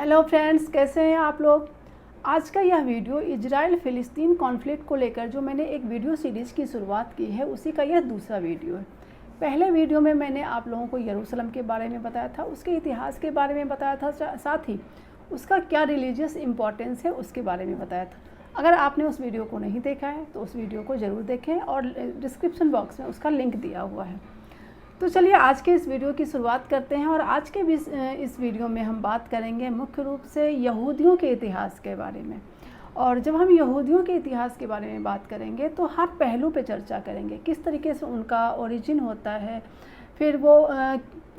Hello friends, कैसे हैं आप लोग। आज का यह वीडियो इजराइल फ़िलिस्तीन कॉन्फ्लिक्ट को लेकर जो मैंने एक वीडियो सीरीज़ की शुरुआत की है उसी का यह दूसरा वीडियो है। पहले वीडियो में मैंने आप लोगों को यरूशलेम के बारे में बताया था, उसके इतिहास के बारे में बताया था, साथ ही उसका क्या रिलीजियस इम्पोर्टेंस है उसके बारे में बताया था। अगर आपने उस वीडियो को नहीं देखा है तो उस वीडियो को ज़रूर देखें और डिस्क्रिप्शन बॉक्स में उसका लिंक दिया हुआ है। तो चलिए आज के इस वीडियो की शुरुआत करते हैं और आज के भी इस वीडियो में हम बात करेंगे मुख्य रूप से यहूदियों के इतिहास के बारे में। और जब हम यहूदियों के इतिहास के बारे में बात करेंगे तो हर पहलू पे चर्चा करेंगे, किस तरीके से उनका ओरिजिन होता है, फिर वो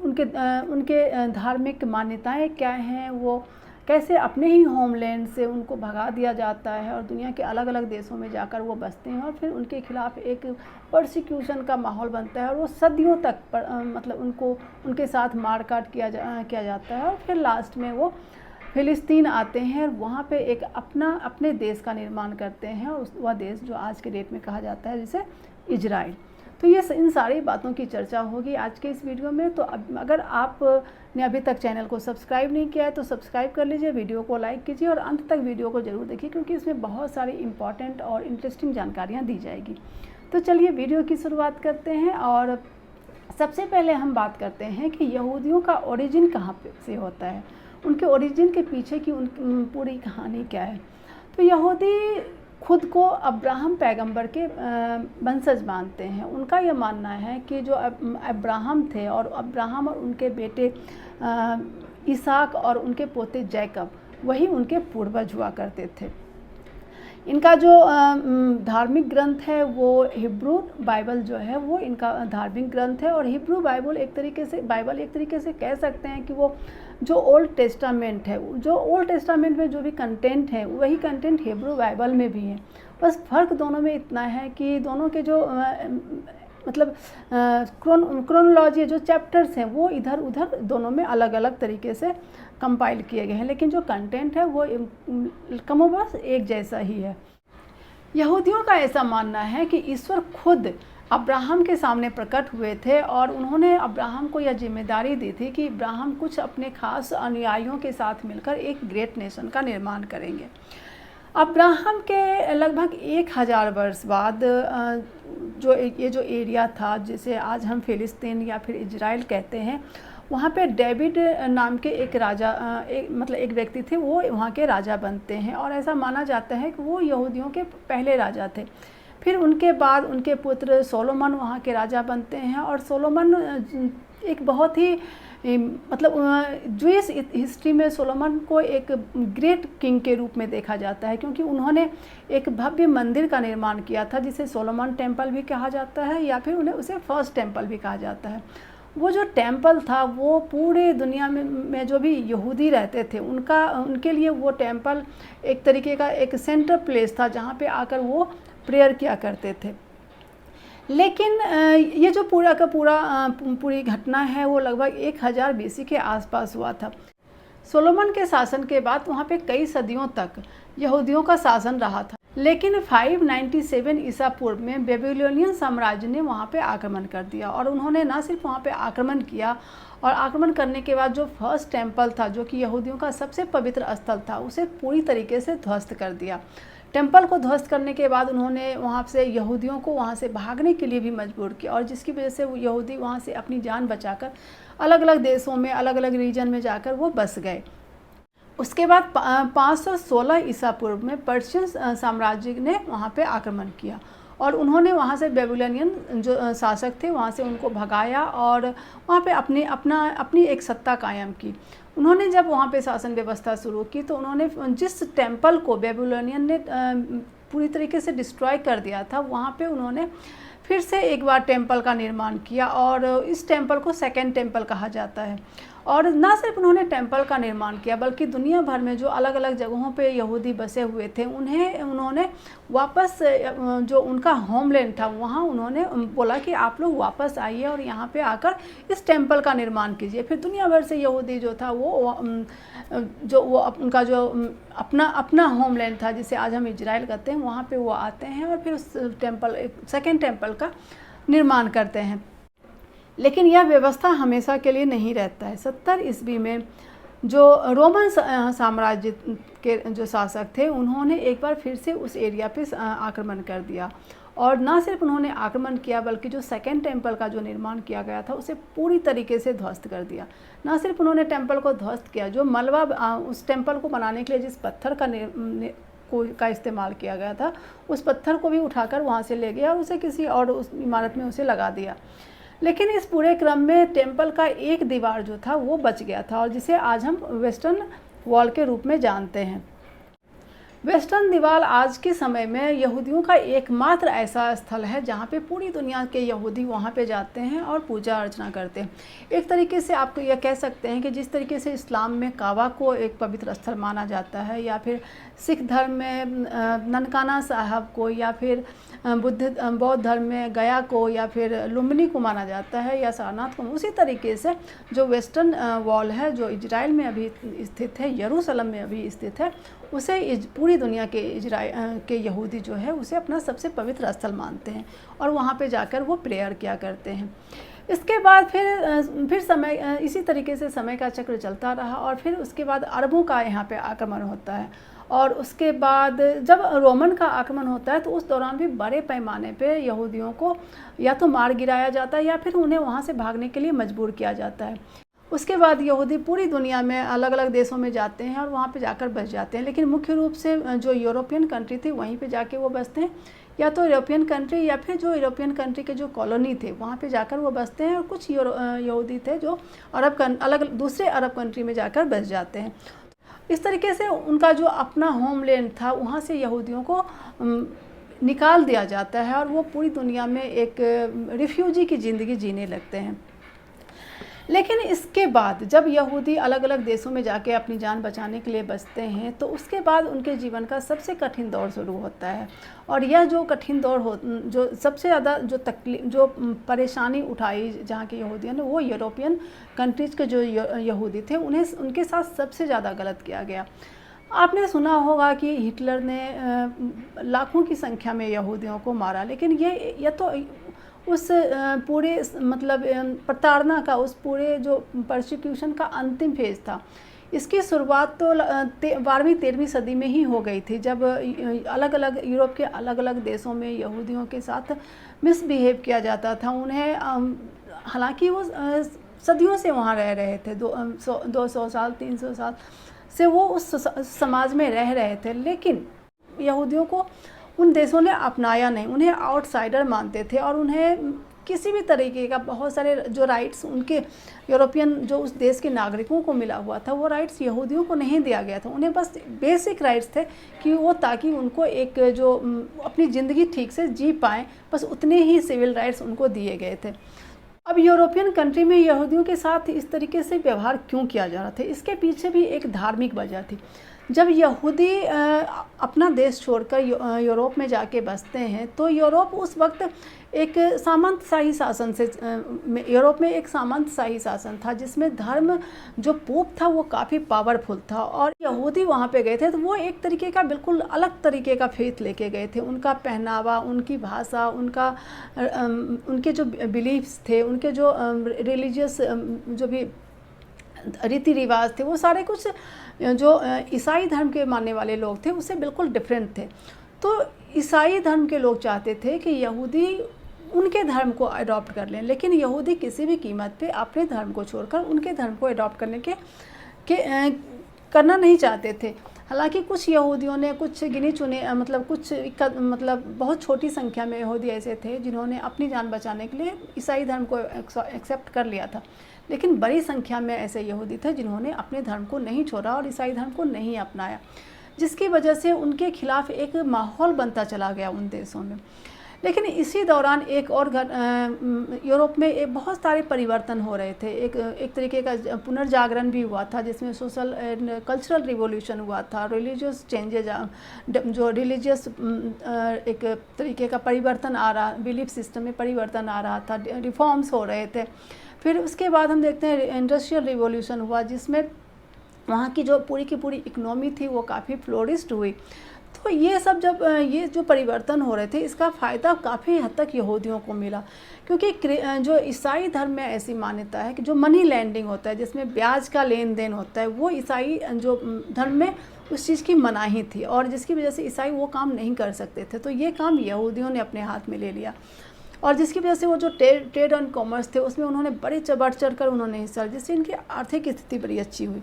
उनके धार्मिक मान्यताएं क्या हैं, वो कैसे अपने ही होमलैंड से उनको भगा दिया जाता है और दुनिया के अलग अलग देशों में जाकर वो बसते हैं और फिर उनके खिलाफ एक परसिक्यूशन का माहौल बनता है और वो सदियों तक मतलब उनके साथ मारकाट किया जाता है और फिर लास्ट में वो फ़िलिस्तीन आते हैं और वहाँ पे एक अपने देश का निर्माण करते हैं और वह देश जो आज के डेट में कहा जाता है जिसे इजराइल। तो ये इन सारी बातों की चर्चा होगी आज के इस वीडियो में। तो अगर आपने अभी तक चैनल को सब्सक्राइब नहीं किया है तो सब्सक्राइब कर लीजिए, वीडियो को लाइक कीजिए और अंत तक वीडियो को ज़रूर देखिए क्योंकि इसमें बहुत सारी इंपॉर्टेंट और इंटरेस्टिंग जानकारियाँ दी जाएगी। तो चलिए वीडियो की शुरुआत करते हैं और सबसे पहले हम बात करते हैं कि यहूदियों का ओरिजिन कहाँ से होता है, उनके ओरिजिन के पीछे की पूरी कहानी क्या है। तो यहूदी खुद को अब्राहम पैगंबर के वंशज मानते हैं। उनका यह मानना है कि जो अब्राहम थे और अब्राहम और उनके बेटे इसहाक और उनके पोते जैकब वही उनके पूर्वज हुआ करते थे। इनका जो धार्मिक ग्रंथ है वो हिब्रू बाइबल जो है वो इनका धार्मिक ग्रंथ है और हिब्रू बाइबल एक तरीके से कह सकते हैं कि वो जो ओल्ड टेस्टामेंट है, जो ओल्ड टेस्टामेंट में जो भी कंटेंट है वही कंटेंट हिब्रू बाइबल में भी है। बस फ़र्क दोनों में इतना है कि दोनों के जो मतलब क्रोनोलॉजी जो चैप्टर्स हैं वो इधर उधर दोनों में अलग अलग तरीके से कंपाइल किए गए हैं, लेकिन जो कंटेंट है वो कमोबेश एक जैसा ही है। यहूदियों का ऐसा मानना है कि ईश्वर खुद अब्राहम के सामने प्रकट हुए थे और उन्होंने अब्राहम को यह जिम्मेदारी दी थी कि अब्राहम कुछ अपने खास अनुयायियों के साथ मिलकर एक ग्रेट नेशन का निर्माण करेंगे। अब्राहम के लगभग 1000 वर्ष बाद जो एरिया था जिसे आज हम फ़िलिस्तीन या फिर इजराइल कहते हैं, वहाँ पे डेविड नाम के एक राजा एक व्यक्ति थे, वो वहाँ के राजा बनते हैं और ऐसा माना जाता है कि वो यहूदियों के पहले राजा थे। फिर उनके बाद उनके पुत्र सोलोमन वहाँ के राजा बनते हैं और सोलोमन एक बहुत ही जूइश हिस्ट्री में सोलोमन को एक ग्रेट किंग के रूप में देखा जाता है क्योंकि उन्होंने एक भव्य मंदिर का निर्माण किया था जिसे सोलोमन टेम्पल भी कहा जाता है या फिर उसे फर्स्ट टेम्पल भी कहा जाता है। वो जो टेम्पल था वो पूरे दुनिया में जो भी यहूदी रहते थे उनके लिए वो टेम्पल एक तरीके का एक सेंटर प्लेस था जहाँ पे आकर वो प्रेयर किया करते थे। लेकिन ये जो पूरी घटना है वो लगभग 1000 BC के आसपास हुआ था। सोलोमन के शासन के बाद वहाँ पे कई सदियों तक यहूदियों का शासन रहा था, लेकिन 597 ईसा पूर्व में बेबीलोनियन साम्राज्य ने वहाँ पे आक्रमण कर दिया और उन्होंने न सिर्फ वहाँ पे आक्रमण किया और आक्रमण करने के बाद जो फर्स्ट टेम्पल था जो कि यहूदियों का सबसे पवित्र स्थल था उसे पूरी तरीके से ध्वस्त कर दिया। टेम्पल को ध्वस्त करने के बाद उन्होंने वहाँ से यहूदियों को वहाँ से भागने के लिए भी मजबूर किया और जिसकी वजह से वो यहूदी वहाँ से अपनी जान बचाकर अलग अलग देशों में अलग अलग रीजन में जाकर वो बस गए। उसके बाद 516 ईसा पूर्व में पर्शियन साम्राज्य ने वहाँ पे आक्रमण किया और उन्होंने वहाँ से बेबीलोनियन जो शासक थे वहाँ से उनको भगाया और वहाँ पे अपनी एक सत्ता कायम की। उन्होंने जब वहाँ पे शासन व्यवस्था शुरू की तो उन्होंने जिस टेम्पल को बेबीलोनियन ने पूरी तरीके से डिस्ट्रॉय कर दिया था वहाँ पे उन्होंने फिर से एक बार टेम्पल का निर्माण किया और इस टेम्पल को सेकेंड टेम्पल कहा जाता है। और न सिर्फ उन्होंने टेम्पल का निर्माण किया बल्कि दुनिया भर में जो अलग अलग जगहों पे यहूदी बसे हुए थे उन्होंने वापस जो उनका होमलैंड था वहाँ उन्होंने बोला कि आप लोग वापस आइए और यहाँ पे आकर इस टेम्पल का निर्माण कीजिए। फिर दुनिया भर से यहूदी जो था उनका जो अपना होमलैंड था जिसे आज हम इजराइल कहते हैं वहाँ पे वो आते हैं और फिर उस सेकेंड टेम्पल का निर्माण करते हैं। लेकिन यह व्यवस्था हमेशा के लिए नहीं रहता है। 70 ईस्वी में जो रोमन साम्राज्य के जो शासक थे उन्होंने एक बार फिर से उस एरिया पे आक्रमण कर दिया, और ना सिर्फ उन्होंने आक्रमण किया बल्कि जो सेकेंड टेम्पल का जो निर्माण किया गया था उसे पूरी तरीके से ध्वस्त कर दिया। ना सिर्फ उन्होंने टेम्पल को ध्वस्त किया, जो मलबा उस टेम्पल को बनाने के लिए जिस पत्थर का इस्तेमाल किया गया था उस पत्थर को भी उठाकर वहाँ से ले गया और उसे किसी और उस इमारत में उसे लगा दिया। लेकिन इस पूरे क्रम में टेम्पल का एक दीवार जो था वो बच गया था, और जिसे आज हम वेस्टर्न वॉल के रूप में जानते हैं। वेस्टर्न दीवार आज के समय में यहूदियों का एकमात्र ऐसा स्थल है जहाँ पे पूरी दुनिया के यहूदी वहाँ पे जाते हैं और पूजा अर्चना करते हैं। एक तरीके से आपको यह कह सकते हैं कि जिस तरीके से इस्लाम में काबा को एक पवित्र स्थल माना जाता है, या फिर सिख धर्म में ननकाना साहब को, या फिर बौद्ध धर्म में गया को, या फिर लुम्बिनी को माना जाता है, या सारनाथ को, उसी तरीके से जो वेस्टर्न वॉल है जो इजराइल में अभी स्थित है, यरूशलेम में अभी स्थित है, उसे पूरी दुनिया के के यहूदी जो है उसे अपना सबसे पवित्र स्थल मानते हैं और वहाँ पे जाकर वो प्रेयर किया करते हैं। इसके बाद फिर समय इसी तरीके से समय का चक्र चलता रहा, और फिर उसके बाद अरबों का यहाँ पे आक्रमण होता है, और उसके बाद जब रोमन का आक्रमण होता है तो उस दौरान भी बड़े पैमाने पे यहूदियों को या तो मार गिराया जाता है या फिर उन्हें वहाँ से भागने के लिए मजबूर किया जाता है। उसके बाद यहूदी पूरी दुनिया में अलग अलग देशों में जाते हैं और वहाँ पे जाकर बस जाते हैं, लेकिन मुख्य रूप से जो यूरोपियन कंट्री थी वहीं पे जाके वो बसते हैं, या तो यूरोपियन कंट्री या फिर जो यूरोपियन कंट्री के जो कॉलोनी थे वहाँ पे जाकर वो बसते हैं, और कुछ यहूदी थे जो दूसरे अरब कंट्री में जाकर बस जाते हैं। इस तरीके से उनका जो अपना होमलैंड था वहाँ से यहूदियों को निकाल दिया जाता है और वो पूरी दुनिया में एक रिफ्यूजी की ज़िंदगी जीने लगते हैं। लेकिन इसके बाद जब यहूदी अलग अलग देशों में जाके अपनी जान बचाने के लिए बचते हैं तो उसके बाद उनके जीवन का सबसे कठिन दौर शुरू होता है, और यह जो कठिन दौर जो सबसे ज़्यादा जो परेशानी उठाई जहाँ के यहूदियों ने, वो यूरोपियन कंट्रीज़ के जो यहूदी थे उनके साथ सबसे ज़्यादा गलत किया गया। आपने सुना होगा कि हिटलर ने लाखों की संख्या में यहूदियों को मारा, लेकिन यह तो उस पूरे मतलब प्रताड़ना का, उस पूरे जो परसिक्यूशन का अंतिम फेज़ था। इसकी शुरुआत तो 12वीं 13वीं सदी में ही हो गई थी, जब अलग अलग यूरोप के अलग अलग देशों में यहूदियों के साथ मिसबिहेव किया जाता था। उन्हें हालांकि वो सदियों से वहाँ रह रहे थे, 200 साल 300 साल से वो उस समाज में रह रहे थे, लेकिन यहूदियों को उन देशों ने अपनाया नहीं, उन्हें आउटसाइडर मानते थे, और उन्हें किसी भी तरीके का बहुत सारे जो राइट्स उनके यूरोपियन जो उस देश के नागरिकों को मिला हुआ था वो राइट्स यहूदियों को नहीं दिया गया था। उन्हें बस बेसिक राइट्स थे कि वो ताकि उनको एक जो अपनी ज़िंदगी ठीक से जी पाएँ, बस उतने ही सिविल राइट्स उनको दिए गए थे। अब यूरोपियन कंट्री में यहूदियों के साथ इस तरीके से व्यवहार क्यों किया जा रहा था, इसके पीछे भी एक धार्मिक वजह थी। जब यहूदी अपना देश छोड़कर यूरोप में जाके बसते हैं तो यूरोप उस वक्त एक सामंतशाही शासन से यूरोप में एक सामंतशाही शासन था, जिसमें धर्म जो पोप था वो काफ़ी पावरफुल था, और यहूदी वहाँ पे गए थे तो वो एक तरीके का बिल्कुल अलग तरीके का फेथ लेके गए थे। उनका पहनावा, उनकी भाषा, उनके जो बिलीफ्स थे, उनके जो रिलीजियस जो भी रीति रिवाज थे, वो सारे कुछ जो ईसाई धर्म के मानने वाले लोग थे उससे बिल्कुल डिफरेंट थे। तो ईसाई धर्म के लोग चाहते थे कि यहूदी उनके धर्म को अडॉप्ट कर लें, लेकिन यहूदी किसी भी कीमत पे अपने धर्म को छोड़कर उनके धर्म को अडॉप्ट करने करना नहीं चाहते थे। हालांकि कुछ यहूदियों ने, कुछ गिने चुने मतलब बहुत छोटी संख्या में यहूदी ऐसे थे जिन्होंने अपनी जान बचाने के लिए ईसाई धर्म को एक्सेप्ट कर लिया था, लेकिन बड़ी संख्या में ऐसे यहूदी थे जिन्होंने अपने धर्म को नहीं छोड़ा और ईसाई धर्म को नहीं अपनाया, जिसकी वजह से उनके खिलाफ एक माहौल बनता चला गया उन देशों में। लेकिन इसी दौरान एक और यूरोप में एक बहुत सारे परिवर्तन हो रहे थे। एक तरीके का पुनर्जागरण भी हुआ था, जिसमें सोशल एंड कल्चरल रिवॉल्यूशन हुआ था, रिलीजियस चेंजेज, जो रिलीजियस एक तरीके का परिवर्तन आ रहा, बिलीफ सिस्टम में परिवर्तन आ रहा था, रिफॉर्म्स हो रहे थे। फिर उसके बाद हम देखते हैं इंडस्ट्रियल रिवॉल्यूशन हुआ, जिसमें वहाँ की जो पूरी की पूरी इकनॉमी थी वो काफ़ी फ्लोरिस्ड हुई। तो ये सब जब ये जो परिवर्तन हो रहे थे, इसका फ़ायदा काफ़ी हद तक यहूदियों को मिला, क्योंकि जो ईसाई धर्म में ऐसी मान्यता है कि जो मनी लैंडिंग होता है, जिसमें ब्याज का लेन देन होता है, वो ईसाई जो धर्म में उस चीज़ की मनाही थी, और जिसकी वजह से ईसाई वो काम नहीं कर सकते थे। तो ये काम यहूदियों ने अपने हाथ में ले लिया, और जिसकी वजह से वो जो ट्रेड एंड कॉमर्स थे, उसमें उन्होंने बड़े बढ़ चढ़ कर उन्होंने हिस्सा लिया, जिससे इनकी आर्थिक स्थिति बड़ी अच्छी हुई।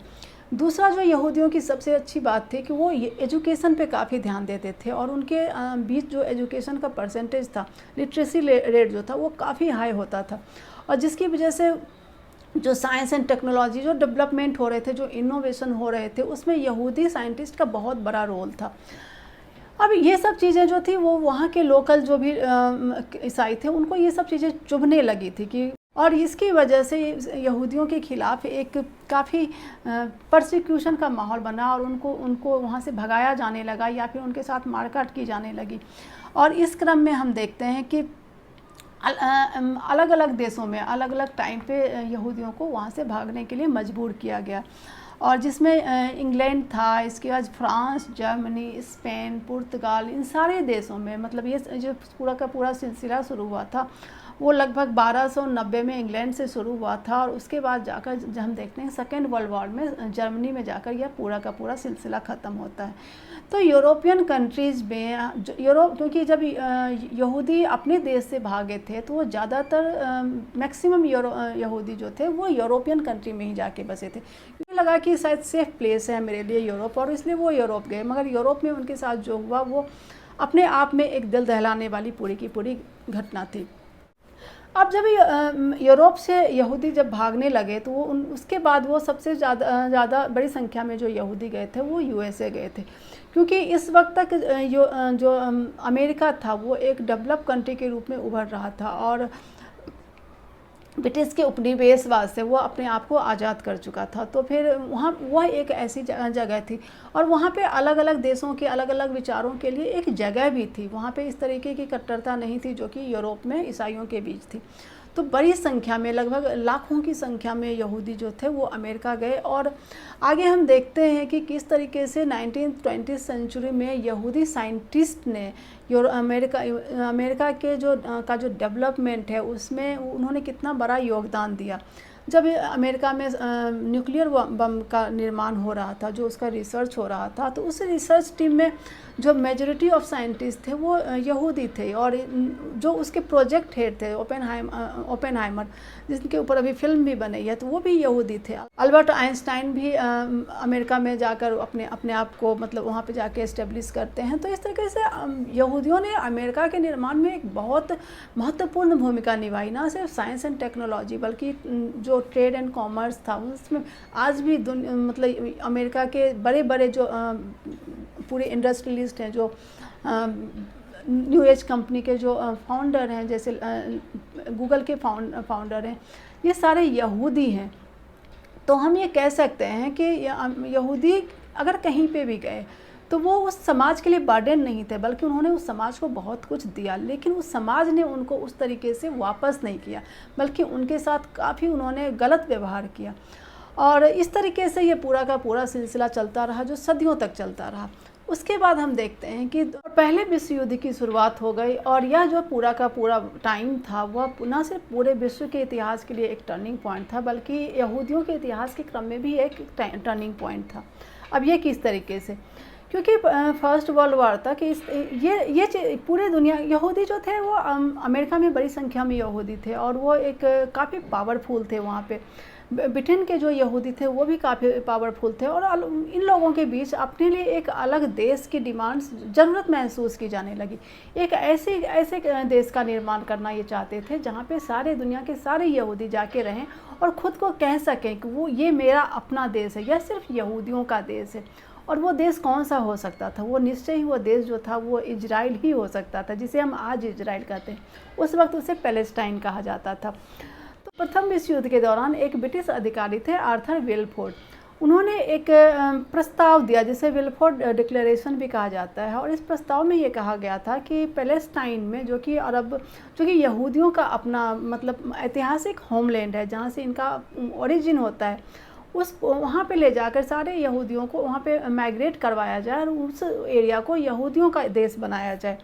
दूसरा जो यहूदियों की सबसे अच्छी बात थी कि वो एजुकेशन पे काफ़ी ध्यान देते थे, और उनके बीच जो एजुकेशन का परसेंटेज था, लिटरेसी रेट जो था, वो काफ़ी हाई होता था, और जिसकी वजह से जो साइंस एंड टेक्नोलॉजी जो डेवलपमेंट हो रहे थे, जो इनोवेशन हो रहे थे, उसमें यहूदी साइंटिस्ट का बहुत बड़ा रोल था। अब ये सब चीज़ें जो थी, वो वहाँ के लोकल जो भी ईसाई थे, उनको ये सब चीज़ें चुभने लगी थी कि, और इसकी वजह से यहूदियों के ख़िलाफ़ एक काफ़ी परसिक्यूशन का माहौल बना, और उनको वहाँ से भगाया जाने लगा, या फिर उनके साथ मारकाट की जाने लगी। और इस क्रम में हम देखते हैं कि अलग अलग देशों में अलग अलग टाइम पे यहूदियों को वहाँ से भागने के लिए मजबूर किया गया, और जिसमें इंग्लैंड था, इसके बाद फ्रांस, जर्मनी, स्पेन, पुर्तगाल, इन सारे देशों में, मतलब ये जो पूरा का पूरा सिलसिला शुरू हुआ था, वो लगभग 1290 में इंग्लैंड से शुरू हुआ था, और उसके बाद जाकर जब हम देखते हैं सेकेंड वर्ल्ड वॉर में जर्मनी में जाकर यह पूरा का पूरा सिलसिला ख़त्म होता है। तो यूरोपियन कंट्रीज़ में क्योंकि जब यहूदी अपने देश से भागे थे, तो वो ज़्यादातर मैक्सिमम यहूदी जो थे, वो यूरोपियन कंट्री में ही जाके बसे थे। मुझे लगा कि शायद सेफ़ प्लेस है मेरे लिए यूरोप, और इसलिए वो यूरोप गए। मगर यूरोप में उनके साथ जो हुआ, वो अपने आप में एक दिल दहलाने वाली पूरी की पूरी घटना थी। अब जब यूरोप से यहूदी जब भागने लगे, तो वो उसके बाद वो सबसे ज़्यादा बड़ी संख्या में जो यहूदी गए थे, वो यूएसए गए थे, क्योंकि इस वक्त तक जो अमेरिका था, वो एक डेवलप कंट्री के रूप में उभर रहा था, और ब्रिटिश के उपनिवेशवाद से वो अपने आप को आज़ाद कर चुका था। तो फिर वहाँ वह एक ऐसी जगह थी, और वहाँ पे अलग अलग देशों के अलग अलग विचारों के लिए एक जगह भी थी। वहाँ पे इस तरीके की कट्टरता नहीं थी जो कि यूरोप में ईसाइयों के बीच थी। तो बड़ी संख्या में, लगभग लाखों की संख्या में यहूदी जो थे, वो अमेरिका गए। और आगे हम देखते हैं कि किस तरीके से 1920 सेंचुरी में यहूदी साइंटिस्ट ने अमेरिका के जो डेवलपमेंट है, उसमें उन्होंने कितना बड़ा योगदान दिया। जब अमेरिका में न्यूक्लियर बम का निर्माण हो रहा था, जो उसका रिसर्च हो रहा था, तो उस रिसर्च टीम में जो मेजॉरिटी ऑफ साइंटिस्ट थे, वो यहूदी थे, और जो उसके प्रोजेक्ट हेड थे ओपेनहाइमर, जिनके ऊपर अभी फिल्म भी बनी है, तो वो भी यहूदी थे। अल्बर्ट आइंस्टाइन भी अमेरिका में जाकर अपने आप को, मतलब वहाँ पे जाके इस्टेब्लिश करते हैं। तो इस तरीके से यहूदियों ने अमेरिका के निर्माण में एक बहुत महत्वपूर्ण भूमिका निभाई, ना सिर्फ साइंस एंड टेक्नोलॉजी, बल्कि जो ट्रेड एंड कॉमर्स था, उसमें आज भी मतलब अमेरिका के बड़े बड़े जो पूरे इंडस्ट्रियलिस्ट हैं, जो न्यू एज कंपनी के जो फाउंडर हैं, जैसे गूगल के फाउंडर हैं, ये सारे यहूदी हैं। तो हम ये कह सकते हैं कि यहूदी अगर कहीं पे भी गए, तो वो उस समाज के लिए बर्डन नहीं थे, बल्कि उन्होंने उस समाज को बहुत कुछ दिया, लेकिन उस समाज ने उनको उस तरीके से वापस नहीं किया, बल्कि उनके साथ काफ़ी उन्होंने गलत व्यवहार किया। और इस तरीके से ये पूरा का पूरा सिलसिला चलता रहा, जो सदियों तक चलता रहा। उसके बाद हम देखते हैं कि पहले विश्व युद्ध की शुरुआट हो गई, और यह जो पूरा का पूरा टाइम था, वह न सिर्फ पूरे विश्व के इतिहास के लिए एक टर्निंग पॉइंट था, बल्कि यहूदियों के इतिहास के क्रम में भी एक टर्निंग पॉइंट था। अब ये किस तरीके से, क्योंकि फर्स्ट वर्ल्ड वॉर तक ये पूरे दुनिया, यहूदी जो थे वो अमेरिका में बड़ी संख्या में यहूदी थे, और वो एक काफ़ी पावरफुल थे वहाँ पे। ब्रिटेन के जो यहूदी थे वो भी काफ़ी पावरफुल थे, और इन लोगों के बीच अपने लिए एक अलग देश की डिमांड्स, ज़रूरत महसूस की जाने लगी। एक ऐसे देश का निर्माण करना ये चाहते थे, जहाँ पे सारे दुनिया के सारे यहूदी जाके रहें और ख़ुद को कह सकें कि वो ये मेरा अपना देश है, यह सिर्फ यहूदियों का देश है। और वो देश कौन सा हो सकता था? वो निश्चय ही वो देश जो था, वो इजराइल ही हो सकता था, जिसे हम आज इजराइल कहते हैं। उस वक्त उसे पैलेस्टाइन कहा जाता था। तो प्रथम विश्व युद्ध के दौरान एक ब्रिटिश अधिकारी थे, आर्थर विलफोर्ड। उन्होंने एक प्रस्ताव दिया, जिसे विलफोर्ड डिक्लेरेशन भी कहा जाता है। और इस प्रस्ताव में ये कहा गया था कि पैलेस्टाइन में, जो कि यहूदियों का अपना मतलब ऐतिहासिक होमलैंड है, जहाँ से इनका ओरिजिन होता है, उस वहाँ पे ले जाकर सारे यहूदियों को वहाँ पे माइग्रेट करवाया जाए और उस एरिया को यहूदियों का देश बनाया जाए।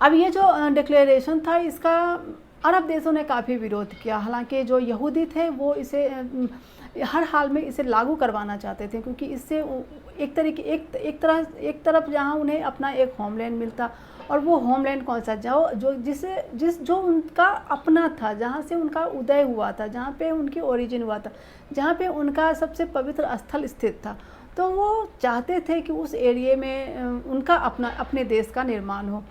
अब ये जो डिक्लेरेशन था इसका अरब देशों ने काफ़ी विरोध किया, हालांकि जो यहूदी थे वो इसे हर हाल में इसे लागू करवाना चाहते थे, क्योंकि इससे एक तरफ जहाँ उन्हें अपना एक होमलैंड मिलता, और वो होमलैंड कौन सा, जो उनका अपना था, जहाँ से उनका उदय हुआ था, जहाँ पे उनकी ओरिजिन हुआ था, जहाँ पे उनका सबसे पवित्र स्थल स्थित था। तो वो चाहते थे कि उस एरिया में उनका अपने देश का निर्माण हो।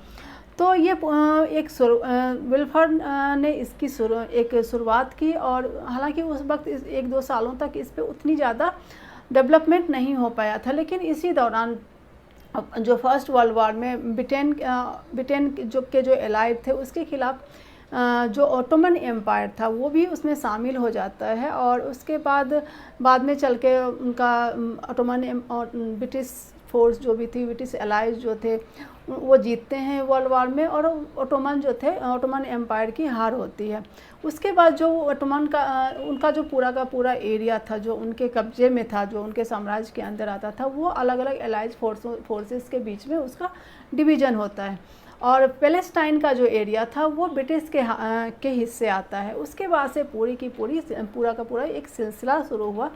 तो ये विल्फर ने इसकी शुरुआत की, और हालांकि उस वक्त 1-2 सालों तक इस पे उतनी ज़्यादा डेवलपमेंट नहीं हो पाया था, लेकिन इसी दौरान जो फर्स्ट वर्ल्ड वॉर में ब्रिटेन जो एलाइड थे उसके खिलाफ जो ऑटोमन एम्पायर था वो भी उसमें शामिल हो जाता है, और उसके बाद में चल के उनका ऑटोमन और ब्रिटिश फोर्स जो भी थी, ब्रिटिश एलाइज जो थे, वो जीतते हैं वर्ल्ड वॉर में, और ऑटोमन एम्पायर की हार होती है। उसके बाद जो उनका जो पूरा का पूरा एरिया था जो उनके कब्जे में था, जो उनके साम्राज्य के अंदर आता था, वो अलग अलग एलाइज फोर्सेस के बीच में उसका डिवीज़न होता है, और पैलेस्टाइन का जो एरिया था वो ब्रिटिश के हिस्से आता है। उसके बाद से पूरा का पूरा एक सिलसिला शुरू हुआ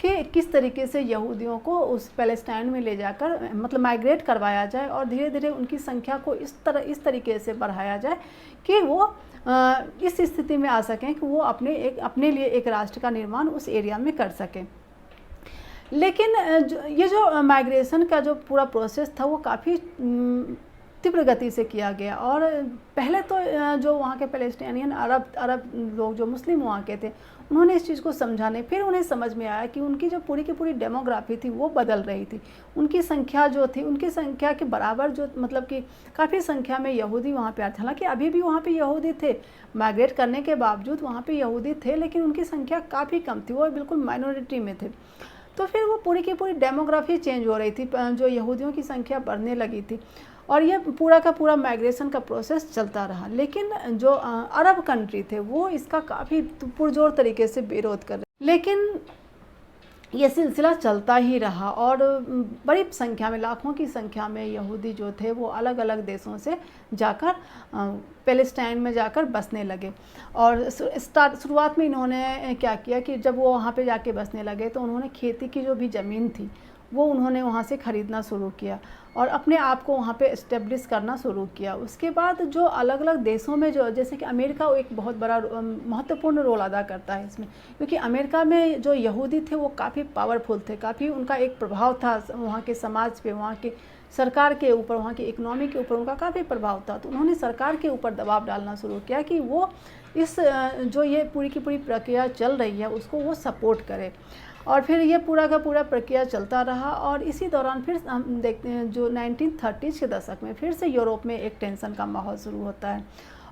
कि किस तरीके से यहूदियों को उस पैलेस्टाइन में ले जाकर मतलब माइग्रेट करवाया जाए, और धीरे धीरे उनकी संख्या को इस तरीके से बढ़ाया जाए कि वो इस स्थिति में आ सकें कि वो अपने लिए एक राष्ट्र का निर्माण उस एरिया में कर सकें। लेकिन ये जो माइग्रेशन का जो पूरा प्रोसेस था वो काफ़ी तीव्र गति से किया गया, और पहले तो जो वहाँ के पैलेस्टाइनियन अरब लोग जो मुस्लिम वहाँ के थे उन्होंने इस चीज़ को समझा नहीं। फिर उन्हें समझ में आया कि उनकी जो पूरी की पूरी डेमोग्राफी थी वो बदल रही थी, उनकी संख्या जो थी उनकी संख्या के बराबर जो मतलब कि काफ़ी संख्या में यहूदी वहाँ पे आते, हालांकि अभी भी वहाँ पे यहूदी थे, माइग्रेट करने के बावजूद वहाँ पे यहूदी थे, लेकिन उनकी संख्या काफ़ी कम थी, वो बिल्कुल माइनॉरिटी में थे। तो फिर वो पूरी की पूरी डेमोग्राफी चेंज हो रही थी, जो यहूदियों की संख्या बढ़ने लगी थी, और ये पूरा का पूरा माइग्रेशन का प्रोसेस चलता रहा। लेकिन जो अरब कंट्री थे वो इसका काफ़ी पुरजोर तरीके से विरोध कर रहे, लेकिन ये सिलसिला चलता ही रहा, और बड़ी संख्या में, लाखों की संख्या में यहूदी जो थे वो अलग अलग देशों से जाकर पैलेस्टाइन में जाकर बसने लगे। और शुरुआत में इन्होंने क्या किया कि जब वो वहाँ पे जाके बसने लगे तो उन्होंने खेती की जो भी ज़मीन थी वो उन्होंने वहाँ से ख़रीदना शुरू किया और अपने आप को वहाँ पे इस्टेब्लिश करना शुरू किया। उसके बाद जो अलग अलग देशों में जो, जैसे कि अमेरिका एक बहुत बड़ा महत्वपूर्ण रोल अदा करता है इसमें, क्योंकि अमेरिका में जो यहूदी थे वो काफ़ी पावरफुल थे, काफ़ी उनका एक प्रभाव था वहाँ के समाज पे, वहाँ के सरकार के ऊपर, वहाँ की इकोनॉमी के ऊपर उनका काफ़ी प्रभाव था। तो उन्होंने सरकार के ऊपर दबाव डालना शुरू किया कि वो इस जो ये पूरी की पूरी प्रक्रिया चल रही है उसको वो सपोर्ट करे, और फिर ये पूरा का पूरा प्रक्रिया चलता रहा। और इसी दौरान फिर हम देखते हैं जो 1930 के दशक में फिर से यूरोप में एक टेंशन का माहौल शुरू होता है,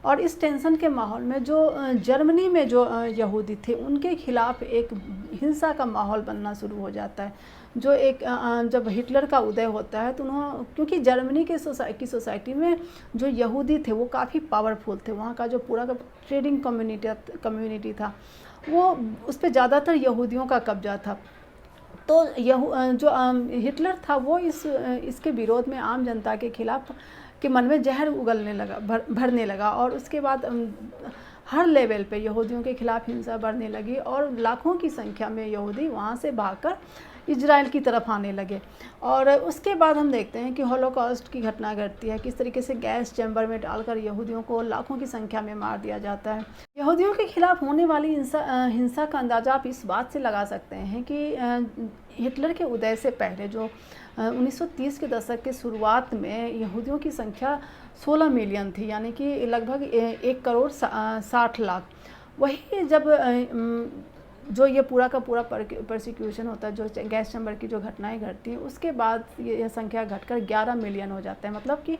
और इस टेंशन के माहौल में जो जर्मनी में जो यहूदी थे उनके खिलाफ एक हिंसा का माहौल बनना शुरू हो जाता है। जो एक जब हिटलर का उदय होता है तो क्योंकि जर्मनी के सोसाइटी में जो यहूदी थे वो काफ़ी पावरफुल थे, वहाँ का जो पूरा का ट्रेडिंग कम्युनिटी था वो उस पर ज़्यादातर यहूदियों का कब्जा था। तो जो हिटलर था वो इसके विरोध में आम जनता के खिलाफ के मन में जहर उगलने लगा, भरने लगा, और उसके बाद हर लेवल पे यहूदियों के खिलाफ हिंसा बढ़ने लगी, और लाखों की संख्या में यहूदी वहाँ से भागकर इजराइल की तरफ आने लगे। और उसके बाद हम देखते हैं कि होलोकॉस्ट की घटना घटती है, किस तरीके से गैस चैम्बर में डालकर यहूदियों को लाखों की संख्या में मार दिया जाता है। यहूदियों के खिलाफ होने वाली हिंसा का अंदाज़ा आप इस बात से लगा सकते हैं कि हिटलर के उदय से पहले जो 1930 के दशक के शुरुआत में यहूदियों की संख्या 16 मिलियन थी, यानी कि लगभग 1,60,00,000। वही जब जो ये पूरा का पूरा परसिक्यूशन होता है, जो गैस चैम्बर की जो घटनाएं घटती हैं, उसके बाद ये संख्या घटकर 11 मिलियन हो जाता है, मतलब कि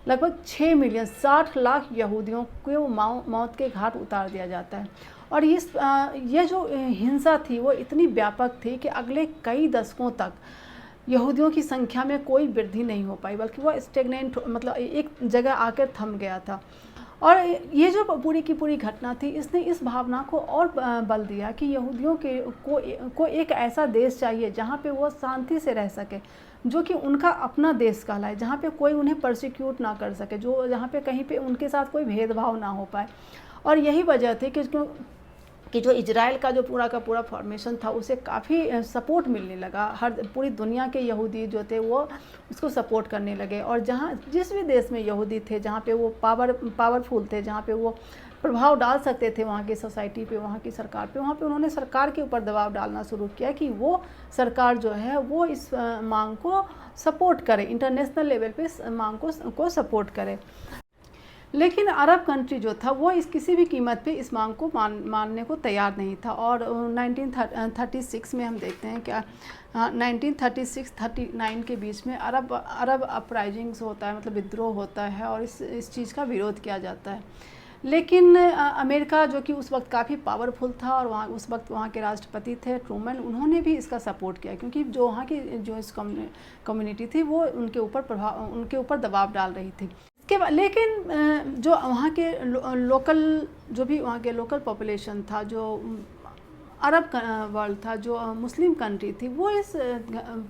लगभग 6 मिलियन 60 लाख यहूदियों को मौत के घाट उतार दिया जाता है। और ये जो हिंसा थी वो इतनी व्यापक थी कि अगले कई दशकों तक यहूदियों की संख्या में कोई वृद्धि नहीं हो पाई, बल्कि वो स्टेगनेंट मतलब एक जगह आकर थम गया था। और ये जो पूरी की पूरी घटना थी, इसने इस भावना को और बल दिया कि यहूदियों को एक ऐसा देश चाहिए जहाँ पे वो शांति से रह सके, जो कि उनका अपना देश कहलाए, जहाँ पे कोई उन्हें परसिक्यूट ना कर सके, जो जहाँ पे कहीं पे उनके साथ कोई भेदभाव ना हो पाए। और यही वजह थी कि जो इजराइल का जो पूरा का पूरा फॉर्मेशन था उसे काफ़ी सपोर्ट मिलने लगा। हर पूरी दुनिया के यहूदी जो थे वो उसको सपोर्ट करने लगे, और जहाँ जिस भी देश में यहूदी थे, जहाँ पे वो पावरफुल थे, जहाँ पे वो प्रभाव डाल सकते थे वहाँ की सोसाइटी पे, वहाँ की सरकार पे, वहाँ पे उन्होंने सरकार के ऊपर दबाव डालना शुरू किया कि वो सरकार जो है वो इस मांग को सपोर्ट करे, इंटरनेशनल लेवल पे इस मांग को सपोर्ट करे। लेकिन अरब कंट्री जो था वो इस किसी भी कीमत पे इस मांग को मानने को तैयार नहीं था। और 1936 में हम देखते हैं क्या 1936-39 के बीच में अरब अपराइजिंग्स होता है, मतलब विद्रोह होता है, और इस चीज़ का विरोध किया जाता है। लेकिन अमेरिका जो कि उस वक्त काफ़ी पावरफुल था, और उस वक्त वहाँ के राष्ट्रपति थे ट्रूमैन, उन्होंने भी इसका सपोर्ट किया, क्योंकि जो वहाँ की जो इस कम्युनिटी थी वो उनके ऊपर दबाव डाल रही थी। लेकिन जो वहाँ के लोकल पॉपुलेशन था, जो अरब वर्ल्ड था, जो मुस्लिम कंट्री थी, वो इस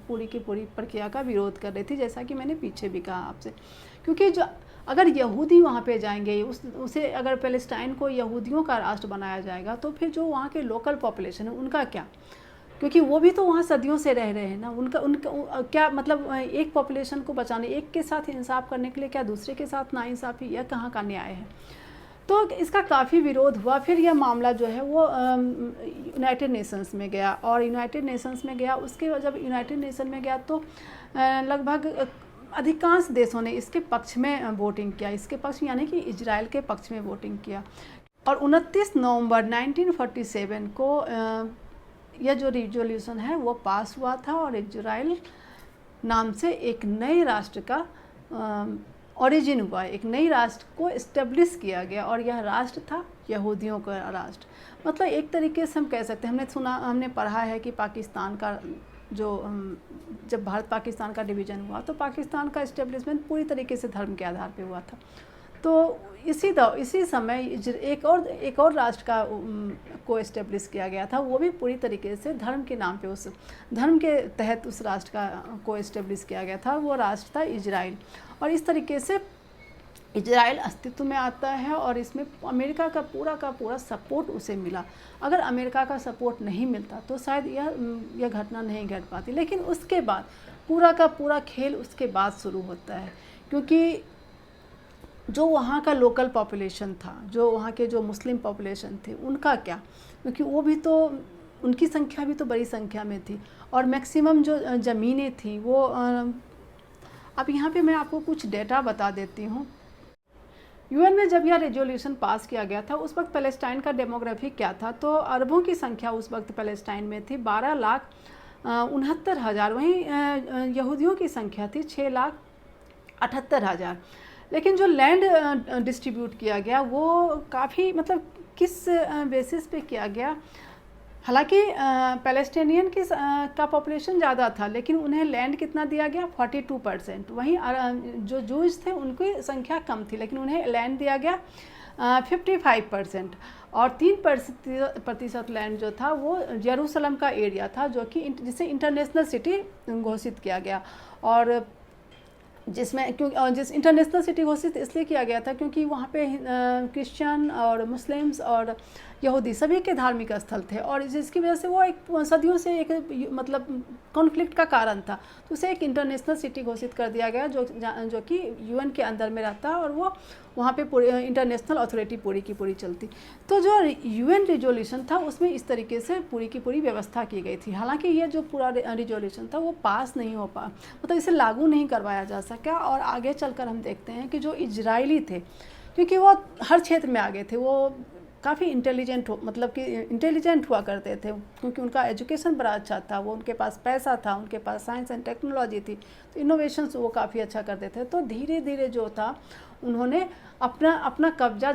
पूरी की पूरी प्रक्रिया का विरोध कर रही थी, जैसा कि मैंने पीछे भी कहा आपसे। क्योंकि जो अगर यहूदी वहाँ पे जाएंगे, उसे अगर पैलेस्टाइन को यहूदियों का राष्ट्र बनाया जाएगा, तो फिर जो वहाँ के लोकल पॉपुलेशन है उनका क्या? क्योंकि वो भी तो वहाँ सदियों से रह रहे हैं ना। उनका क्या मतलब, एक पॉपुलेशन को बचाने, एक के साथ इंसाफ करने के लिए क्या दूसरे के साथ नाइंसाफ़ी, यह कहाँ का न्याय है? तो इसका काफ़ी विरोध हुआ। फिर यह मामला जो है वो यूनाइटेड नेशंस में गया, और यूनाइटेड नेशंस में गया, उसके जब यूनाइटेड नेशन में गया तो लगभग अधिकांश देशों ने इसके पक्ष में वोटिंग किया, इसके पक्ष यानी कि इजराइल के पक्ष में वोटिंग किया। और 29 नवंबर 1947 को यह जो रिजोल्यूशन है वो पास हुआ था, और इजराइल नाम से एक नए राष्ट्र का ओरिजिन हुआ, एक नई राष्ट्र को इस्टेब्लिश किया गया, और यह राष्ट्र था यहूदियों का राष्ट्र। मतलब एक तरीके से हम कह सकते हैं, हमने पढ़ा है कि पाकिस्तान का जब भारत पाकिस्तान का डिवीज़न हुआ तो पाकिस्तान का इस्टेब्लिशमेंट पूरी तरीके से धर्म के आधार पे हुआ था। तो इसी समय एक और राष्ट्र को इस्टेब्लिश किया गया था, वो भी पूरी तरीके से धर्म के नाम पे, उस धर्म के तहत उस राष्ट्र को इस्टेब्लिश किया गया था, वो राष्ट्र था इजराइल। और इस तरीके से इजराइल अस्तित्व में आता है, और इसमें अमेरिका का पूरा सपोर्ट उसे मिला। अगर अमेरिका का सपोर्ट नहीं मिलता तो शायद यह घटना नहीं घट पाती। लेकिन उसके बाद पूरा का पूरा खेल उसके बाद शुरू होता है, क्योंकि जो वहाँ का लोकल पॉपुलेशन था, जो वहाँ के जो मुस्लिम पॉपुलेशन थे, उनका क्या? क्योंकि वो भी तो, उनकी संख्या भी तो बड़ी संख्या में थी, और मैक्सिमम जो ज़मीनें थी वो अब यहाँ पे मैं आपको कुछ डेटा बता देती हूँ। यूएन में जब यह रेजोल्यूशन पास किया गया था, उस वक्त पैलेस्टाइन का डेमोग्राफी क्या था? तो अरबों की संख्या उस वक्त पैलेस्टाइन में थी 12,69,000। वहीं यहूदियों की संख्या थी 6,78,000। लेकिन जो लैंड डिस्ट्रीब्यूट किया गया वो काफ़ी, मतलब किस बेसिस पे किया गया? हालांकि पैलेस्टीनियन का पॉपुलेशन ज़्यादा था, लेकिन उन्हें लैंड कितना दिया गया? 42%। वहीं जो जूज थे उनकी संख्या कम थी, लेकिन उन्हें लैंड दिया गया 55%। और 3% लैंड जो था वो यरूशलेम का एरिया था, जो कि जिसे इंटरनेशनल सिटी घोषित किया गया। और जिस इंटरनेशनल सिटी घोषित इसलिए किया गया था क्योंकि वहाँ पे क्रिश्चियन और मुस्लिम्स और यहूदी सभी के धार्मिक स्थल थे, और जिसकी वजह से वो एक सदियों से एक मतलब कॉन्फ्लिक्ट का कारण था। तो उसे एक इंटरनेशनल सिटी घोषित कर दिया गया, जो कि यूएन के अंदर में रहता है, और वो वहाँ पे पूरी इंटरनेशनल अथॉरिटी पूरी की पूरी चलती। तो जो यूएन रिजोल्यूशन था उसमें इस तरीके से पूरी की पूरी व्यवस्था की गई थी। हालांकि ये जो पूरा रिजोल्यूशन था वो पास नहीं हो पा, मतलब इसे लागू नहीं करवाया जा सका। और आगे चलकर हम देखते हैं कि जो इजरायली थे, क्योंकि वो हर क्षेत्र में आगे थे, वो काफ़ी इंटेलिजेंट हुआ करते थे, क्योंकि उनका एजुकेशन बड़ा अच्छा था, वो उनके पास पैसा था, उनके पास साइंस एंड टेक्नोलॉजी थी, तो इनोवेशंस वो काफ़ी अच्छा करते थे। तो धीरे धीरे जो था उन्होंने अपना कब्जा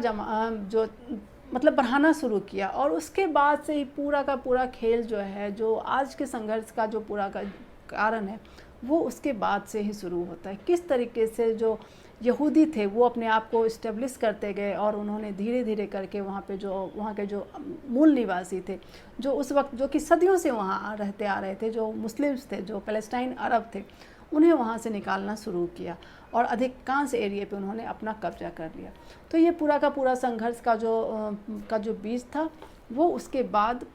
मतलब बढ़ाना शुरू किया, और उसके बाद से ही पूरा का पूरा खेल जो है, जो आज के संघर्ष का जो पूरा का कारण है वो उसके बाद से ही शुरू होता है। किस तरीके से जो यहूदी थे वो अपने आप को इस्टेब्लिश करते गए और उन्होंने धीरे धीरे करके वहाँ के जो मूल निवासी थे, जो उस वक्त जो कि सदियों से वहाँ रहते आ रहे थे, जो मुस्लिम्स थे, जो पैलेस्टाइन अरब थे, उन्हें वहाँ से निकालना शुरू किया और अधिकांश एरिया पे उन्होंने अपना कब्जा कर लिया। तो ये पूरा का पूरा संघर्ष का जो बीज था वो उसके बाद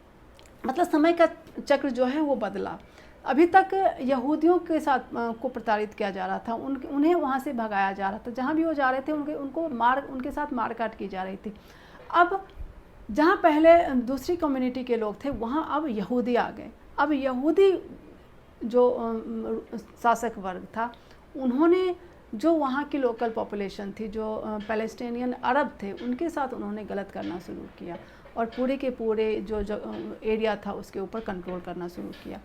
मतलब समय का चक्र जो है वो बदला। अभी तक यहूदियों के साथ को प्रताड़ित किया जा रहा था, उन्हें वहाँ से भगाया जा रहा था, जहाँ भी वो जा रहे थे उनके साथ मारकाट की जा रही थी। अब जहाँ पहले दूसरी कम्युनिटी के लोग थे वहाँ अब यहूदी आ गए। अब यहूदी जो शासक वर्ग था उन्होंने जो वहाँ की लोकल पॉपुलेशन थी, जो पैलेस्टीनियन अरब थे, उनके साथ उन्होंने गलत करना शुरू किया और पूरे के पूरे जो एरिया था उसके ऊपर कंट्रोल करना शुरू किया।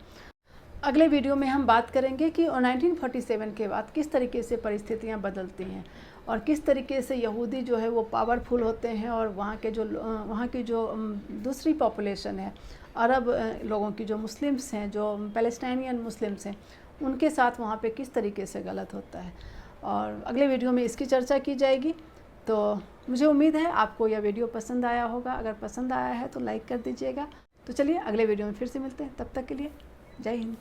अगले वीडियो में हम बात करेंगे कि 1947 के बाद किस तरीके से परिस्थितियां बदलती हैं और किस तरीके से यहूदी जो है वो पावरफुल होते हैं और वहाँ की जो दूसरी पॉपुलेशन है, अरब लोगों की, जो मुस्लिम्स हैं, जो पैलेस्टाइनियन मुस्लिम्स हैं, उनके साथ वहाँ पे किस तरीके से गलत होता है। और अगले वीडियो में इसकी चर्चा की जाएगी। तो मुझे उम्मीद है आपको यह वीडियो पसंद आया होगा। अगर पसंद आया है तो लाइक कर दीजिएगा। तो चलिए अगले वीडियो में फिर से मिलते हैं, तब तक के लिए जय हिंद।